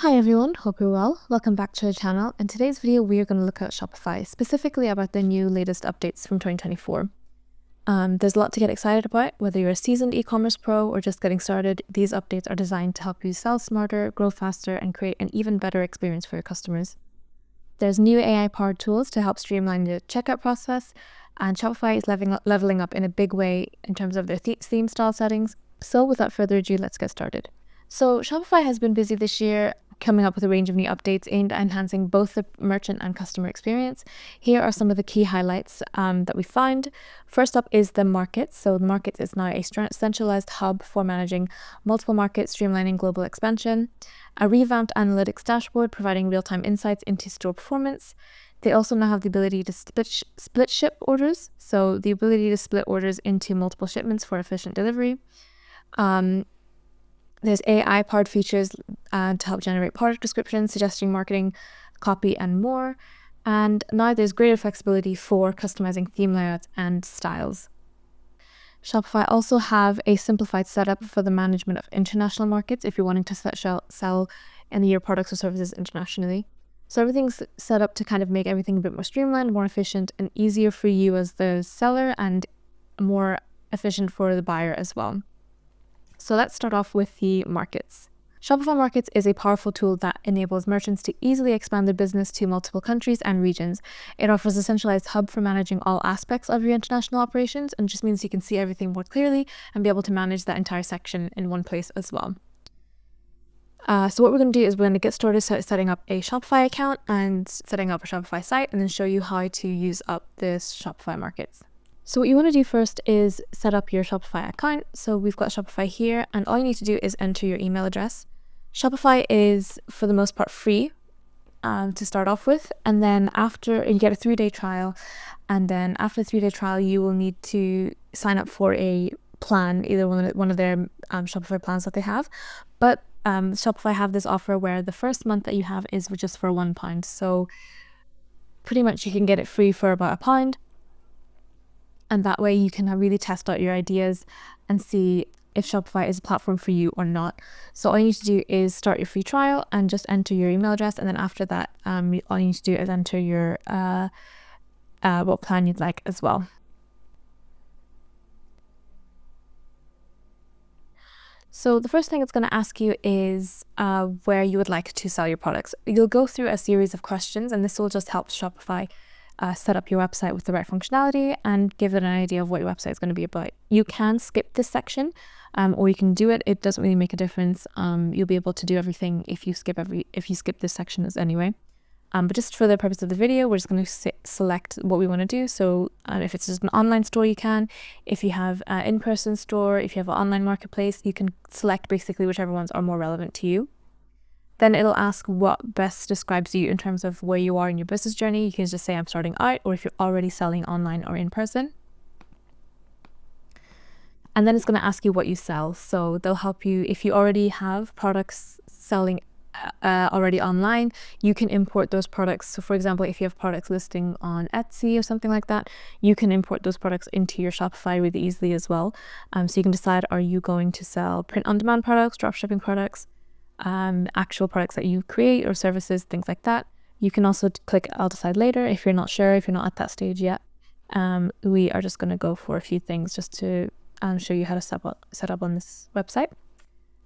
Hi everyone, hope you're well. Welcome back to the channel. In today's video, we are going to look at Shopify, specifically about the new latest updates from 2024. There's a lot to get excited about. Whether you're a seasoned e-commerce pro or just getting started, these updates are designed to help you sell smarter, grow faster, and create an even better experience for your customers. There's new AI-powered tools to help streamline the checkout process, and Shopify is leveling up in a big way in terms of their theme style settings. So without further ado, let's get started. So Shopify has been busy this year coming up with a range of new updates aimed at enhancing both the merchant and customer experience. Here are some of the key highlights that we find. First up is the markets. So the markets is now a centralized hub for managing multiple markets, streamlining global expansion. A revamped analytics dashboard providing real-time insights into store performance. They also now have the ability to split ship orders. So the ability to split orders into multiple shipments for efficient delivery. There's AI-powered features to help generate product descriptions, suggesting marketing, copy, and more. And now there's greater flexibility for customizing theme layouts and styles. Shopify also have a simplified setup for the management of international markets if you're wanting to sell any of your products or services internationally. So everything's set up to kind of make everything a bit more streamlined, more efficient, and easier for you as the seller and more efficient for the buyer as well. So let's start off with the markets. Shopify Markets is a powerful tool that enables merchants to easily expand their business to multiple countries and regions. It offers a centralized hub for managing all aspects of your international operations and just means you can see everything more clearly and be able to manage that entire section in one place as well. So what we're going to do is we're going to get started setting up a Shopify account and setting up a Shopify site, and then show you how to use up this Shopify Markets. So what you want to do first is set up your Shopify account. So we've got Shopify here, and all you need to do is enter your email address. Shopify is, for the most part, free to start off with. And then after, you get a 3-day trial. And then after the 3-day trial, you will need to sign up for a plan, either one of their Shopify plans that they have. But Shopify have this offer where the first month that you have is just for £1. So pretty much you can get it free for about £1. And that way you can really test out your ideas and see if Shopify is a platform for you or not. So all you need to do is start your free trial and just enter your email address. And then after that, all you need to do is enter your what plan you'd like as well. So the first thing it's going to ask you is where you would like to sell your products. You'll go through a series of questions, and this will just help Shopify set up your website with the right functionality and give it an idea of what your website is going to be about. You can skip this section, or you can do it. It doesn't really make a difference. You'll be able to do everything if you skip this section anyway. But just for the purpose of the video, we're just going to select what we want to do. So if it's just an online store, you can. If you have an in-person store, if you have an online marketplace, you can select basically whichever ones are more relevant to you. Then it'll ask what best describes you in terms of where you are in your business journey. You can just say I'm starting out, or if you're already selling online or in person. And then it's going to ask you what you sell. So they'll help you if you already have products selling already online, you can import those products. So for example, if you have products listing on Etsy or something like that, you can import those products into your Shopify really easily as well. So you can decide, are you going to sell print-on-demand products, dropshipping products, actual products that you create or services, things like that. You can also click I'll decide later if you're not sure, if you're not at that stage yet. We are just going to go for a few things just to show you how to set up on this website.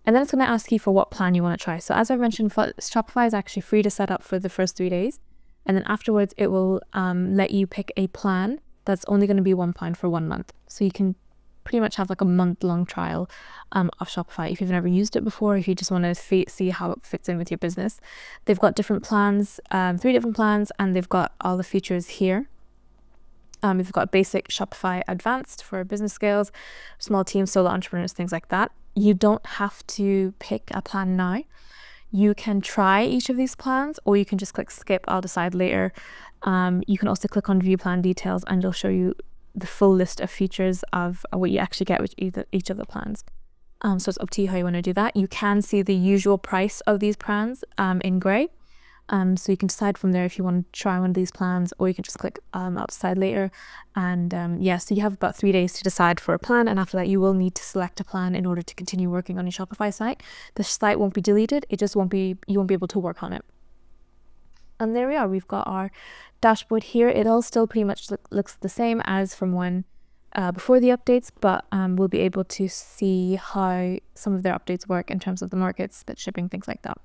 And then it's going to ask you for what plan you want to try. So as I mentioned, Shopify is actually free to set up for the first 3 days. And then afterwards, it will let you pick a plan that's only going to be £1 for 1 month. So you can pretty much have like a month-long trial of Shopify if you've never used it before, if you just want to see how it fits in with your business. They've got different plans, 3 different plans, and they've got all the features here. We've got basic, Shopify advanced for business scales, small teams, solo entrepreneurs, things like that. You don't have to pick a plan now. You can try each of these plans, or you can just click skip, I'll decide later. You can also click on view plan details, and it'll show you the full list of features of what you actually get with each of the plans. So it's up to you how you want to do that. You can see the usual price of these plans in grey. So you can decide from there if you want to try one of these plans, or you can just click I'll decide later. And so you have about 3 days to decide for a plan, and after that you will need to select a plan in order to continue working on your Shopify site. The site won't be deleted, you won't be able to work on it. And there we are, we've got our dashboard here. It all still pretty much looks the same as from when before the updates, but we'll be able to see how some of their updates work in terms of the markets, split shipping, things like that.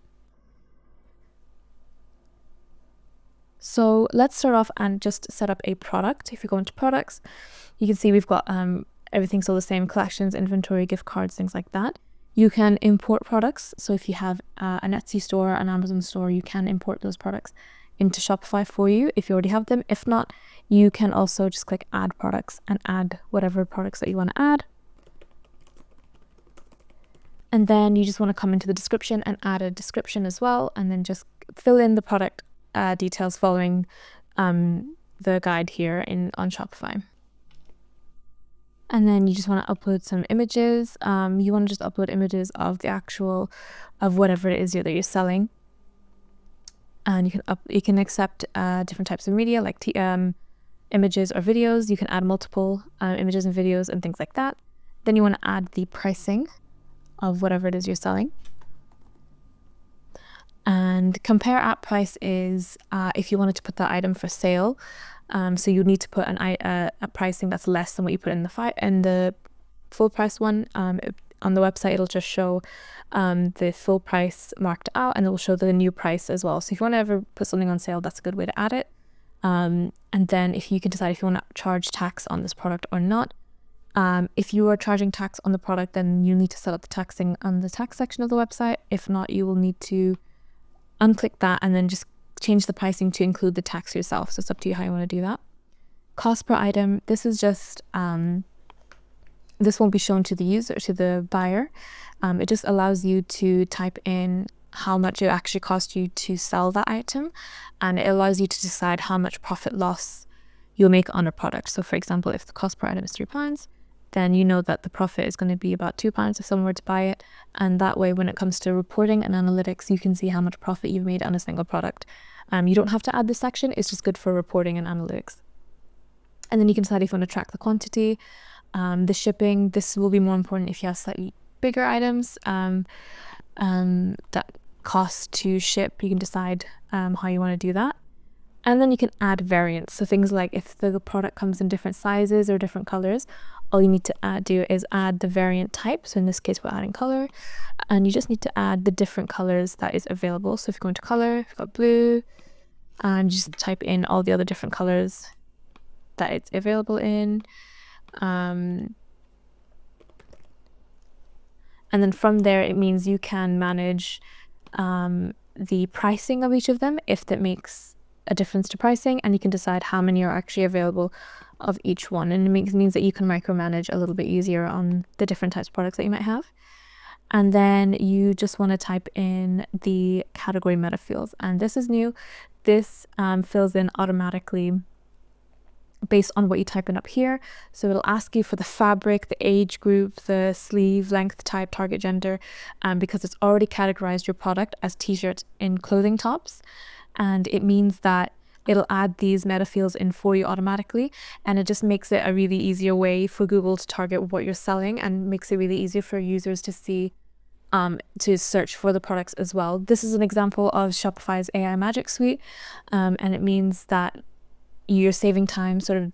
So let's start off and just set up a product. If you go into products, you can see we've got everything still the same: collections, inventory, gift cards, things like that. You can import products. So if you have an Etsy store, an Amazon store, you can import those products into Shopify for you if you already have them. If not, you can also just click add products and add whatever products that you want to add. And then you just want to come into the description and add a description as well, and then just fill in the product details following the guide here on Shopify. And then you just want to upload some images. You want to just upload images of of whatever it is that you're selling. And you can accept different types of media, like images or videos. You can add multiple images and videos and things like that. Then you want to add the pricing of whatever it is you're selling. And compare at price is if you wanted to put that item for sale. So you need to put a pricing that's less than what you put in the full price one. On the website, it'll just show the full price marked out, and it will show the new price as well. So if you want to ever put something on sale, that's a good way to add it. And then if you can decide if you want to charge tax on this product or not. If you are charging tax on the product, then you need to set up the taxing on the tax section of the website. If not, you will need to unclick that and then just change the pricing to include the tax yourself. So it's up to you how you want to do that. Cost per item, this is just this won't be shown to the buyer. It just allows you to type in how much it actually cost you to sell that item, and it allows you to decide how much profit loss you'll make on a product. So for example, if the cost per item is £3, then you know that the profit is going to be about £2 if someone were to buy it. And that way, when it comes to reporting and analytics, you can see how much profit you've made on a single product. You don't have to add this section, it's just good for reporting and analytics. And then you can decide if you want to track the quantity, the shipping. This will be more important if you have slightly bigger items that cost to ship. You can decide how you want to do that. And then you can add variants. So things like if the product comes in different sizes or different colors, all you need to do is add the variant type. So in this case, we're adding color, and you just need to add the different colors that is available. So if you go into color, you've got blue, and just type in all the other different colors that it's available in. And then from there, it means you can manage the pricing of each of them if that makes a difference to pricing, and you can decide how many are actually available of each one, and it means that you can micromanage a little bit easier on the different types of products that you might have. And then you just want to type in the category meta fields, and this is new. This fills in automatically based on what you type in up here. So it'll ask you for the fabric, the age group, the sleeve length, type, target gender, because it's already categorized your product as t-shirts in clothing tops. And it means that it'll add these meta fields in for you automatically, and it just makes it a really easier way for Google to target what you're selling, and makes it really easier for users to see to search for the products as well. This is an example of Shopify's AI Magic suite, and it means that you're saving time sort of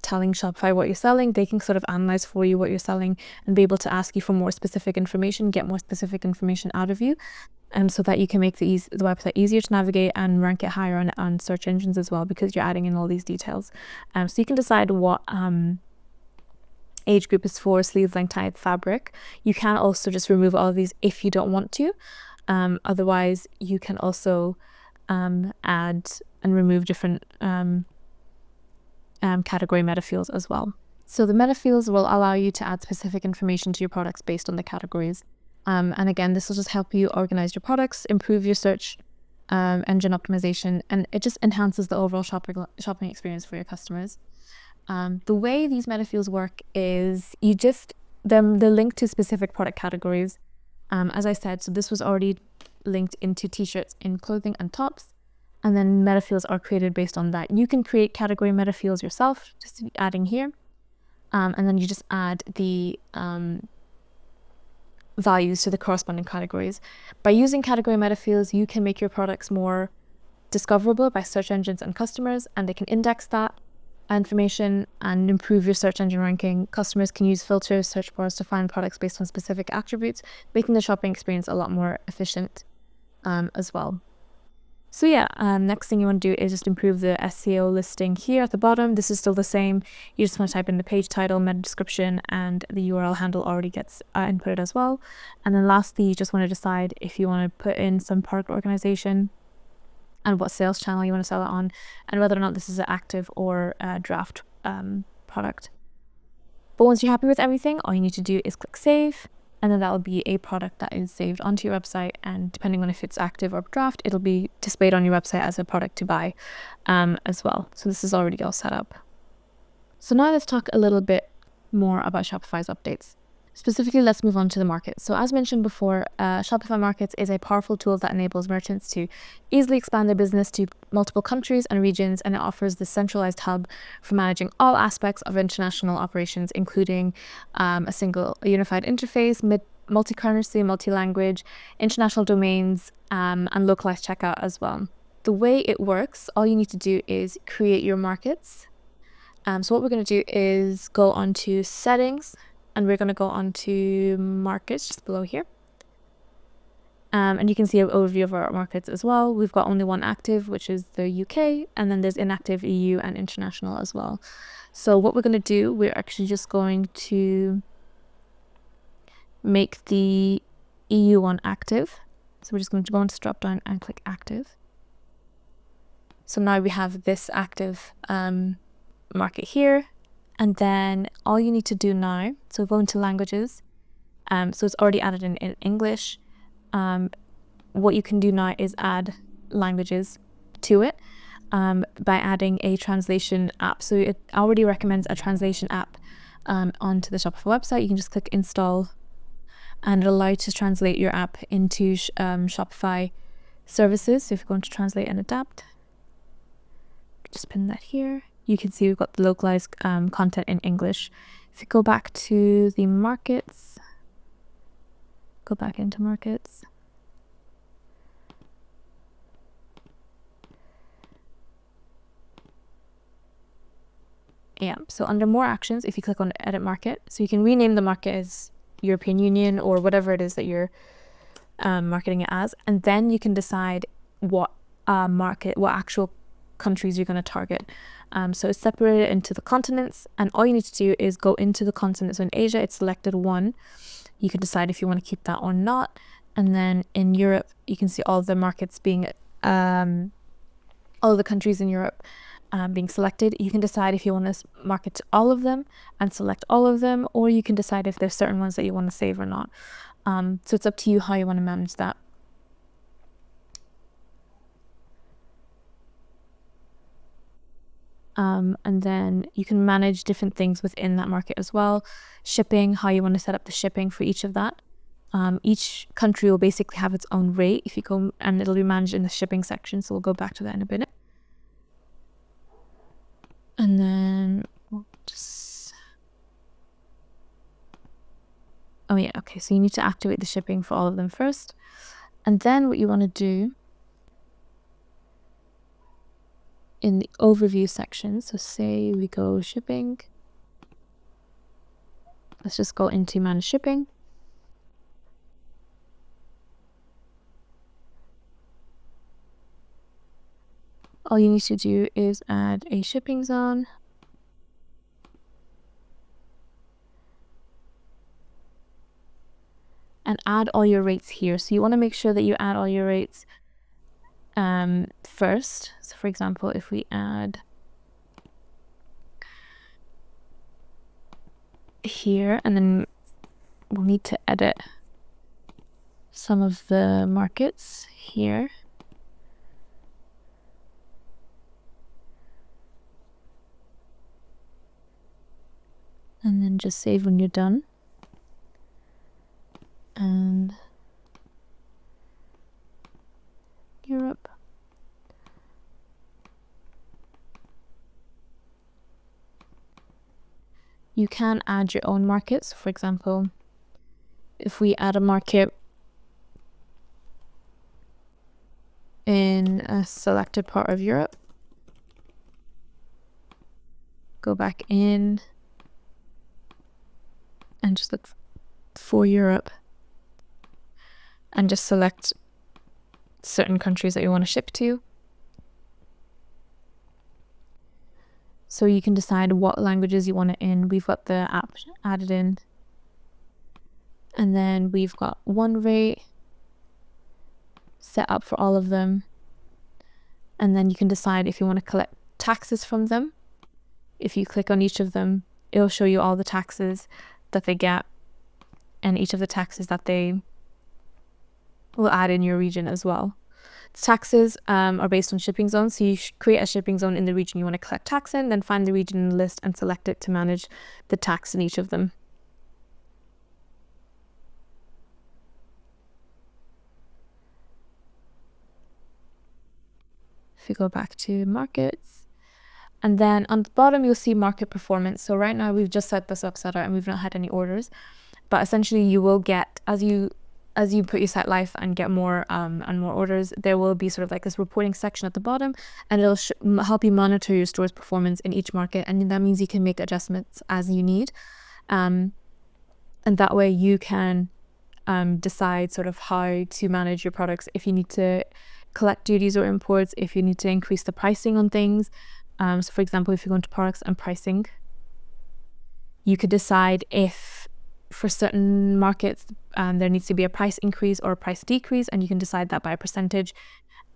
telling Shopify what you're selling. They can sort of analyze for you what you're selling and be able to ask you for more specific information, get more specific information out of you, so that you can make the website easier to navigate and rank it higher on search engines as well, because you're adding in all these details. So you can decide what age group is for, sleeve length, type, fabric. You can also just remove all of these if you don't want to. Otherwise, you can also add and remove different category meta fields as well. So the meta fields will allow you to add specific information to your products based on the categories. And again, this will just help you organize your products, improve your search engine optimization, and it just enhances the overall shopping experience for your customers. The way these meta fields work is they're linked to specific product categories. As I said, so this was already linked into t-shirts in clothing and tops. and then meta fields are created based on that. You can create category meta fields yourself, just adding here, and then you just add the values to the corresponding categories. By using category meta fields, you can make your products more discoverable by search engines and customers, and they can index that information and improve your search engine ranking. Customers can use filters, search bars to find products based on specific attributes, making the shopping experience a lot more efficient as well. So yeah, next thing you want to do is just improve the SEO listing here at the bottom. This is still the same. You just want to type in the page title, meta description, and the URL handle already gets inputted as well. And then lastly, you just want to decide if you want to put in some product organization and what sales channel you want to sell it on, and whether or not this is an active or a draft product. But once you're happy with everything, all you need to do is click save, and then that will be a product that is saved onto your website, and depending on if it's active or draft, it'll be displayed on your website as a product to buy as well. So this is already all set up. So now let's talk a little bit more about Shopify's updates. Specifically, let's move on to the market. So as mentioned before, Shopify Markets is a powerful tool that enables merchants to easily expand their business to multiple countries and regions, and it offers the centralized hub for managing all aspects of international operations, including a single unified interface, multi-currency, multi-language, international domains, and localized checkout as well. The way it works, all you need to do is create your markets. So what we're going to do is go on to settings, and we're going to go on to markets just below here. And you can see an overview of our markets as well. We've got only one active, which is the UK, and then there's inactive EU and international as well. So what we're going to do, we're actually just going to make the EU one active. So we're just going to go into drop down and click active. So now we have this active market here. And then all you need to do now, so go into languages. So it's already added in English. What you can do now is add languages to it by adding a translation app. So it already recommends a translation app onto the Shopify website. You can just click install, and it'll allow you to translate your app into Shopify services. So if you go into translate and adapt, just pin that here. You can see we've got the localized content in English. If you go back to the markets, go back into markets. Yeah, so under more actions, if you click on edit market, so you can rename the market as European Union or whatever it is that you're marketing it as, and then you can decide what actual countries you're going to target. So it's separated into the continents, and all you need to do is go into the continent. So in Asia, it's selected one. You can decide if you want to keep that or not. And then in Europe, you can see all the markets being, all the countries in Europe being selected. You can decide if you want to market to all of them and select all of them, or you can decide if there's certain ones that you want to save or not. So it's up to you how you want to manage that. And then you can manage different things within that market as well. Shipping, how you want to set up the shipping for each of that. Each country will basically have its own rate if you go, and it'll be managed in the shipping section. So we'll go back to that in a minute. And then we'll just, oh yeah, okay. So you need to activate the shipping for all of them first. And then what you want to do in the overview section, so say we go shipping, let's just go into manage shipping. All you need to do is add a shipping zone. And add all your rates here. So you want to make sure that you add all your rates first. So for example, if we add here, and then we'll need to edit some of the markets here. And then just save when you're done. And Europe. You can add your own markets. For example, if we add a market in a selected part of Europe, go back in and just look for Europe and just select certain countries that you want to ship to. So you can decide what languages you want it in. We've got the app added in. And then we've got one rate set up for all of them. And then you can decide if you want to collect taxes from them. If you click on each of them, it'll show you all the taxes that they get and each of the taxes that they will add in your region as well. Taxes are based on shipping zones, so you create a shipping zone in the region you want to collect tax in, then find the region in the list and select it to manage the tax in each of them. If you go back to markets, and then on the bottom you'll see market performance. So right now we've just set this up, and we've not had any orders, but essentially you will get, as you put your site live and get more and more orders, there will be sort of like this reporting section at the bottom, and it'll help you monitor your store's performance in each market, and that means you can make adjustments as you need, and that way you can decide sort of how to manage your products, if you need to collect duties or imports, if you need to increase the pricing on things. So for example, if you go into products and pricing, you could decide if for certain markets there needs to be a price increase or a price decrease, and you can decide that by a percentage,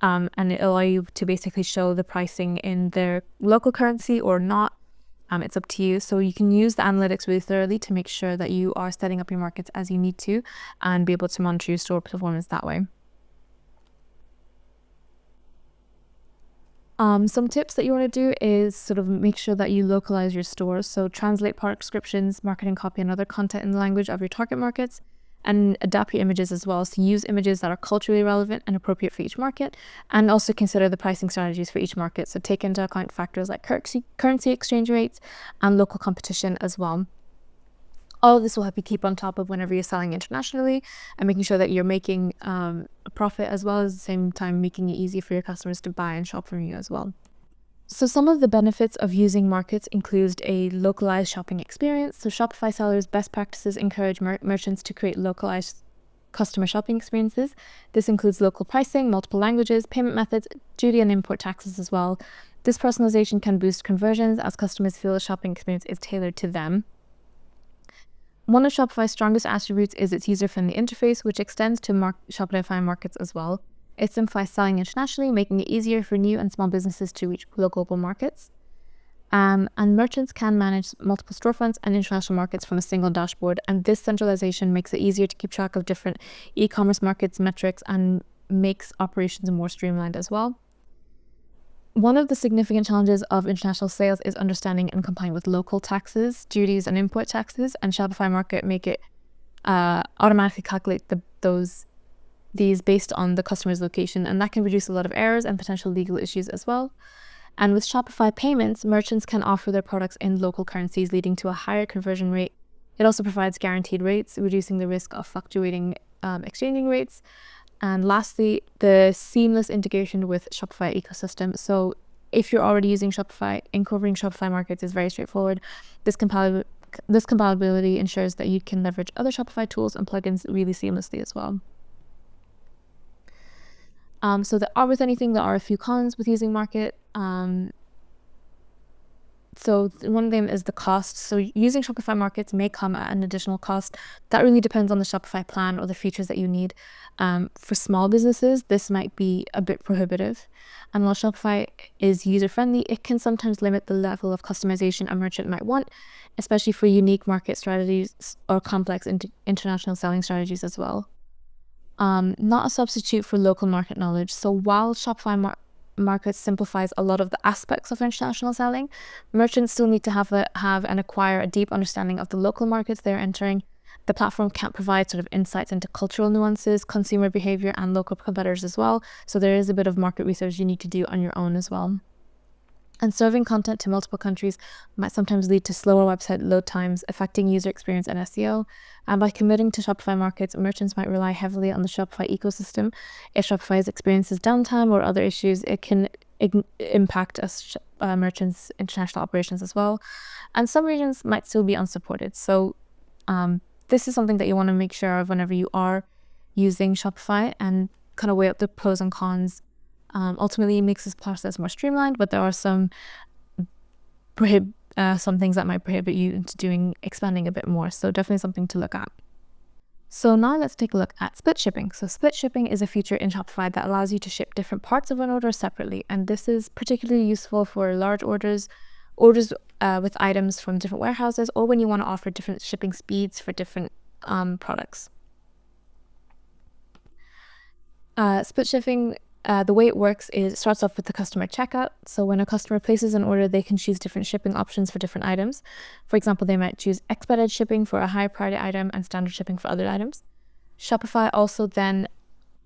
and it'll allow you to basically show the pricing in their local currency or not. It's up to you. So you can use the analytics really thoroughly to make sure that you are setting up your markets as you need to and be able to monitor your store performance that way. Some tips that you want to do is sort of make sure that you localize your stores. So translate product descriptions, marketing copy, and other content in the language of your target markets, and adapt your images as well. So use images that are culturally relevant and appropriate for each market, and also consider the pricing strategies for each market. So take into account factors like currency exchange rates and local competition as well. All of this will help you keep on top of whenever you're selling internationally and making sure that you're making a profit, as well as at the same time making it easy for your customers to buy and shop from you as well. So some of the benefits of using markets include a localized shopping experience. So Shopify sellers' best practices encourage merchants to create localized customer shopping experiences. This includes local pricing, multiple languages, payment methods, duty and import taxes as well. This personalization can boost conversions as customers feel the shopping experience is tailored to them. One of Shopify's strongest attributes is its user-friendly interface, which extends to Shopify markets as well. It simplifies selling internationally, making it easier for new and small businesses to reach global markets. And merchants can manage multiple storefronts and international markets from a single dashboard, and this centralization makes it easier to keep track of different e-commerce markets metrics and makes operations more streamlined as well. One of the significant challenges of international sales is understanding and complying with local taxes, duties, and import taxes, and Shopify Market make it automatically calculate these based on the customer's location, and that can reduce a lot of errors and potential legal issues as well. And with Shopify Payments, merchants can offer their products in local currencies, leading to a higher conversion rate. It also provides guaranteed rates, reducing the risk of fluctuating exchanging rates. And lastly, the seamless integration with Shopify ecosystem. So if you're already using Shopify, incorporating Shopify markets is very straightforward. This compatibility ensures that you can leverage other Shopify tools and plugins really seamlessly as well. So there are a few cons with using Market. So one of them is the cost. So using Shopify Markets may come at an additional cost. That really depends on the Shopify plan or the features that you need. For small businesses, this might be a bit prohibitive. And while Shopify is user-friendly, it can sometimes limit the level of customization a merchant might want, especially for unique market strategies or complex international selling strategies as well. Not a substitute for local market knowledge. So while Shopify Markets simplifies a lot of the aspects of international selling, merchants still need to have and acquire a deep understanding of the local markets they're entering. The platform can't provide sort of insights into cultural nuances, consumer behavior, and local competitors as well. So there is a bit of market research you need to do on your own as well. And serving content to multiple countries might sometimes lead to slower website load times, affecting user experience and SEO. And by committing to Shopify markets, merchants might rely heavily on the Shopify ecosystem. If Shopify experiences downtime or other issues, it can impact us merchants' international operations as well. And some regions might still be unsupported. So this is something that you want to make sure of whenever you are using Shopify, and kind of weigh up the pros and cons. Ultimately, it makes this process more streamlined, but there are some things that might prohibit you into expanding a bit more. So definitely something to look at. So now let's take a look at split shipping. So split shipping is a feature in Shopify that allows you to ship different parts of an order separately. And this is particularly useful for large orders with items from different warehouses, or when you want to offer different shipping speeds for different products. Split shipping, the way it works is it starts off with the customer checkout. So when a customer places an order, they can choose different shipping options for different items. For example, they might choose expedited shipping for a high priority item and standard shipping for other items. Shopify also then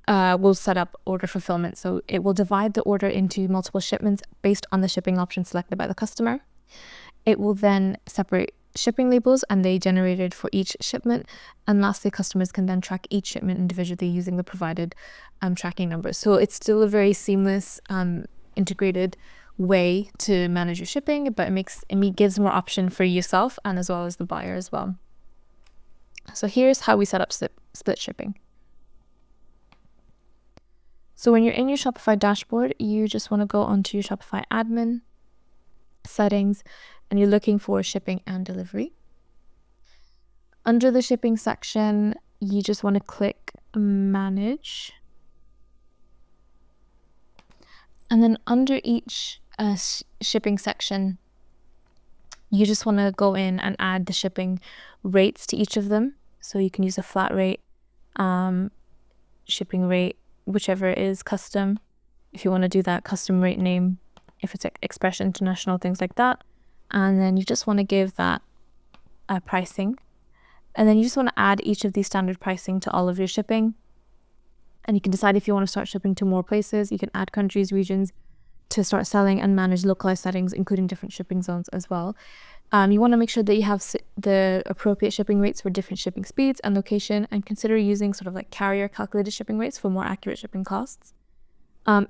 will set up order fulfillment. So it will divide the order into multiple shipments based on the shipping option selected by the customer. It will then separate shipping labels, and they generated for each shipment. And lastly, customers can then track each shipment individually using the provided tracking numbers. So it's still a very seamless, integrated way to manage your shipping, but it gives more option for yourself and as well as the buyer as well. So here's how we set up split shipping. So when you're in your Shopify dashboard, you just want to go onto your Shopify admin settings, and you're looking for shipping and delivery. Under the shipping section, you just want to click manage. And then under each shipping section, you just want to go in and add the shipping rates to each of them. So you can use a flat rate, shipping rate, whichever is custom. If you want to do that custom rate name, if it's Express International, things like that. And then you just want to give that pricing. And then you just want to add each of these standard pricing to all of your shipping. And you can decide if you want to start shipping to more places. You can add countries, regions to start selling, and manage localized settings, including different shipping zones as well. You want to make sure that you have the appropriate shipping rates for different shipping speeds and location, and consider using sort of like carrier calculated shipping rates for more accurate shipping costs.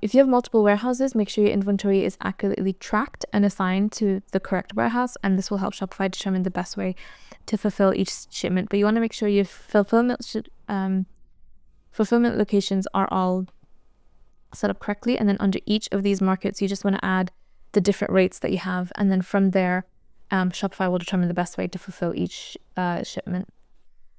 If you have multiple warehouses, make sure your inventory is accurately tracked and assigned to the correct warehouse, and this will help Shopify determine the best way to fulfill each shipment. But you want to make sure your fulfillment locations are all set up correctly, and then under each of these markets, you just want to add the different rates that you have, and then from there, Shopify will determine the best way to fulfill each shipment.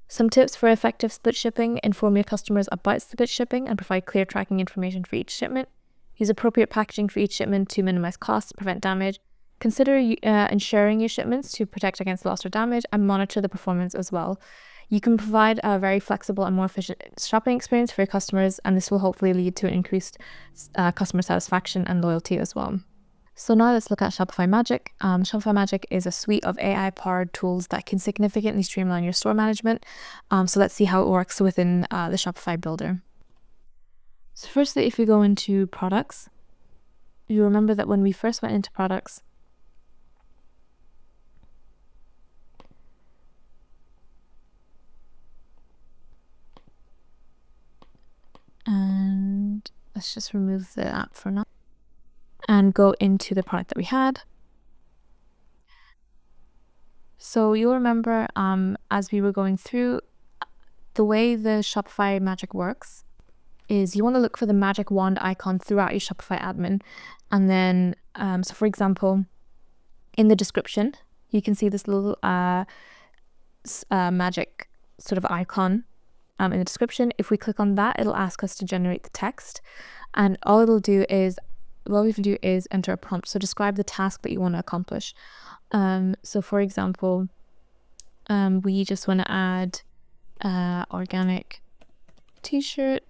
Some tips for effective split shipping: inform your customers about split shipping and provide clear tracking information for each shipment. Use appropriate packaging for each shipment to minimize costs, prevent damage. Consider insuring your shipments to protect against loss or damage, and monitor the performance as well. You can provide a very flexible and more efficient shopping experience for your customers, and this will hopefully lead to increased customer satisfaction and loyalty as well. So now let's look at Shopify Magic. Shopify Magic is a suite of AI-powered tools that can significantly streamline your store management. So let's see how it works within the Shopify builder. So firstly, if you go into products, you remember that when we first went into products, and let's just remove the app for now and go into the product that we had. So you'll remember as we were going through, the way the Shopify Magic works is you want to look for the magic wand icon throughout your Shopify admin. And then, so for example, in the description, you can see this little magic sort of icon in the description. If we click on that, it'll ask us to generate the text. And all we have to do is enter a prompt. So describe the task that you want to accomplish. So for example, we just want to add organic t-shirt,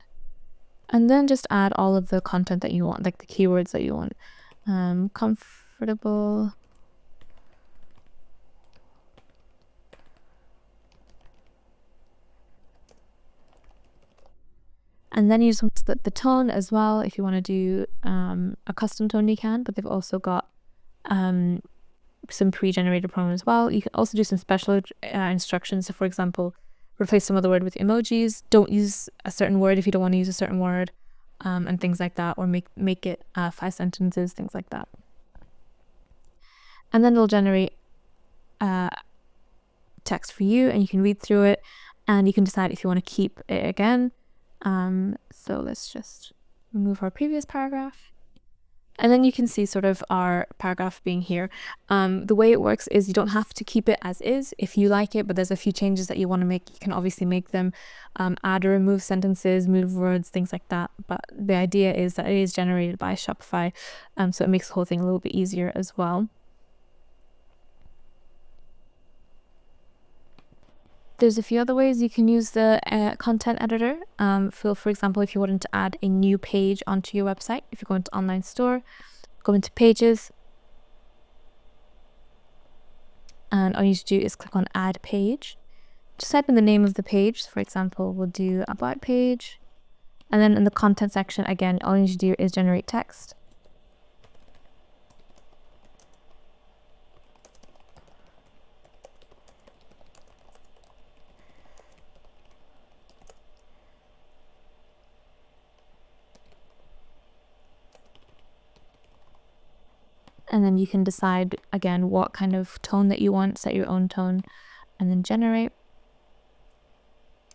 and then just add all of the content that you want, like the keywords that you want. Comfortable. And then you just want to set the tone as well. If you want to do a custom tone, you can, but they've also got some pre-generated promo as well. You can also do some special instructions. So for example, replace some other word with emojis. Don't use a certain word if you don't want to use a certain word, and things like that, or make it 5 sentences, things like that. And then it'll generate text for you, and you can read through it, and you can decide if you want to keep it again. So let's just remove our previous paragraph. And then you can see sort of our paragraph being here. The way it works is you don't have to keep it as is if you like it, but there's a few changes that you want to make. You can obviously make them, add or remove sentences, move words, things like that. But the idea is that it is generated by Shopify, so it makes the whole thing a little bit easier as well. There's a few other ways you can use the content editor. For example, if you wanted to add a new page onto your website, if you go into online store, go into pages, and all you need to do is click on add page. Just type in the name of the page. For example, we'll do about page, and then in the content section, again, all you need to do is generate text. And then you can decide, again, what kind of tone that you want, set your own tone, and then generate.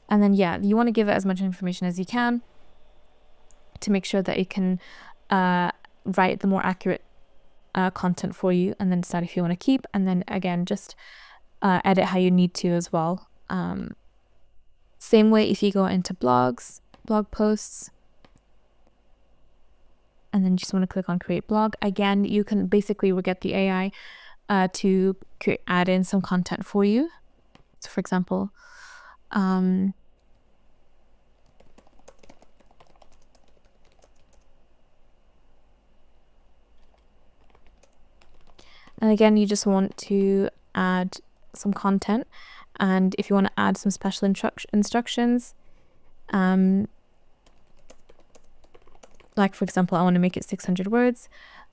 And then, yeah, you want to give it as much information as you can to make sure that it can write the more accurate content for you, and then decide if you want to keep. And then, again, just edit how you need to as well. Same way if you go into blogs, blog posts, and then just want to click on create blog. Again, you can basically get the AI to add in some content for you. So for example, and again, you just want to add some content, and if you want to add some special instructions, like for example, I want to make it 600 words.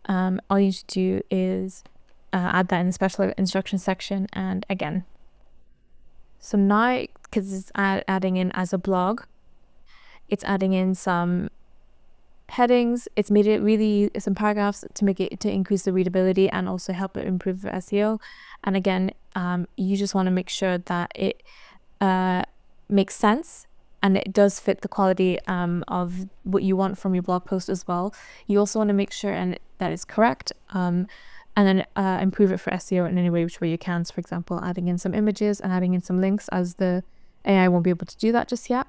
All you need to do is add that in the special instruction section. And again, so now, because it's adding in as a blog, it's adding in some headings. It's made it really some paragraphs to increase the readability and also help it improve the SEO. And again, you just want to make sure that it makes sense, and it does fit the quality of what you want from your blog post as well. You also want to make sure that it's correct, and then improve it for SEO in any which way you can. So for example, adding in some images and adding in some links, as the AI won't be able to do that just yet.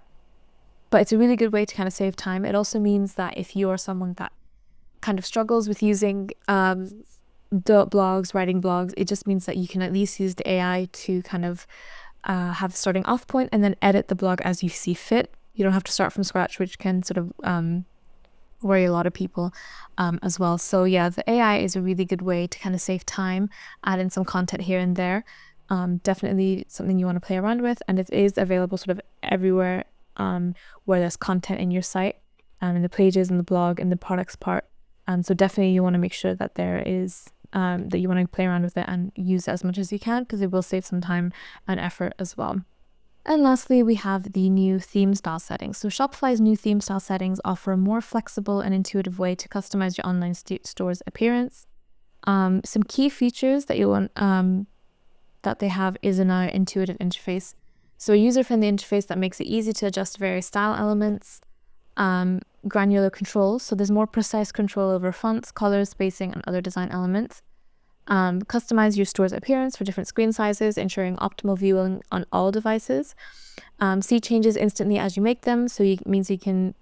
But it's a really good way to kind of save time. It also means that if you are someone that kind of struggles with using writing blogs, it just means that you can at least use the AI to kind of have the starting off point and then edit the blog as you see fit. You don't have to start from scratch, which can sort of worry a lot of people as well. So yeah, the AI is a really good way to kind of save time, add in some content here and there. Definitely something you want to play around with, and it is available sort of everywhere where there's content in your site, in the pages, in the blog, in the products part. So definitely you want to make sure that there is that you want to play around with it and use it as much as you can, because it will save some time and effort as well. And lastly, we have the new theme style settings. So Shopify's new theme style settings offer a more flexible and intuitive way to customize your online store's appearance. Some key features that you want that they have is an intuitive interface. So a user-friendly interface that makes it easy to adjust various style elements, granular controls, so there's more precise control over fonts, colors, spacing, and other design elements. Customize your store's appearance for different screen sizes, ensuring optimal viewing on all devices. See changes instantly as you make them, so it means you can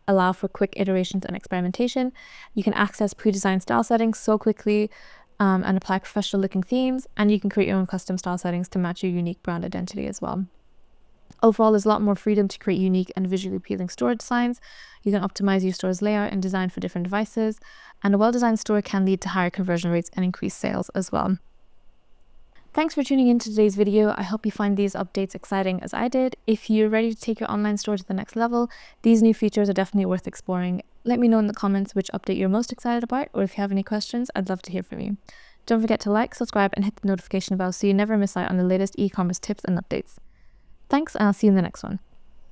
allow for quick iterations and experimentation. You can access pre-designed style settings so quickly, and apply professional looking themes, and you can create your own custom style settings to match your unique brand identity as well. Overall, there's a lot more freedom to create unique and visually appealing store designs. You can optimize your store's layout and design for different devices, and a well-designed store can lead to higher conversion rates and increased sales as well. Thanks for tuning in to today's video. I hope you find these updates exciting as I did. If you're ready to take your online store to the next level, these new features are definitely worth exploring. Let me know in the comments which update you're most excited about, or if you have any questions, I'd love to hear from you. Don't forget to like, subscribe, and hit the notification bell so you never miss out on the latest e-commerce tips and updates. Thanks, and I'll see you in the next one.